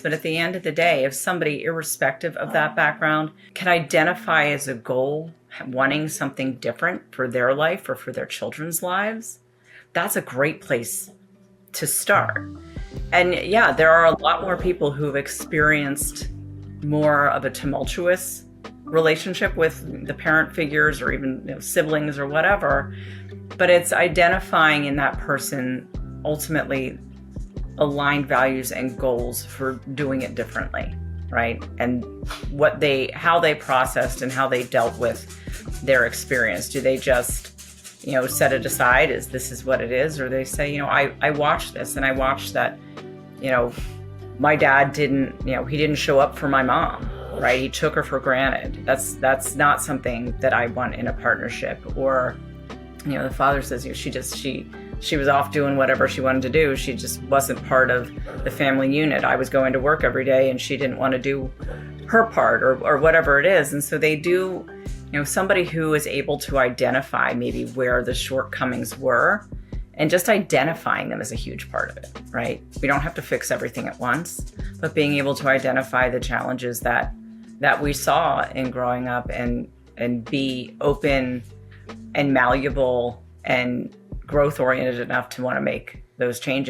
But at the end of the day, if somebody, irrespective of that background, can identify as a goal, wanting something different for their life or for their children's lives, that's a great place to start. And yeah, there are a lot more people who've experienced more of a tumultuous relationship with the parent figures or even siblings or whatever. But it's identifying in that person ultimately aligned values and goals for doing it differently, right? And how they processed and how they dealt with their experience. Do they just, set it aside as this is what it is? Or they say, I watched this and I watched that, my dad he didn't show up for my mom, right? He took her for granted. That's not something that I want in a partnership. Or, the father says, she was off doing whatever she wanted to do. She just wasn't part of the family unit. I was going to work every day and she didn't want to do her part or whatever it is. And so they do, somebody who is able to identify maybe where the shortcomings were and just identifying them is a huge part of it, right? We don't have to fix everything at once, but being able to identify the challenges that we saw in growing up and be open and malleable and growth oriented enough to want to make those changes.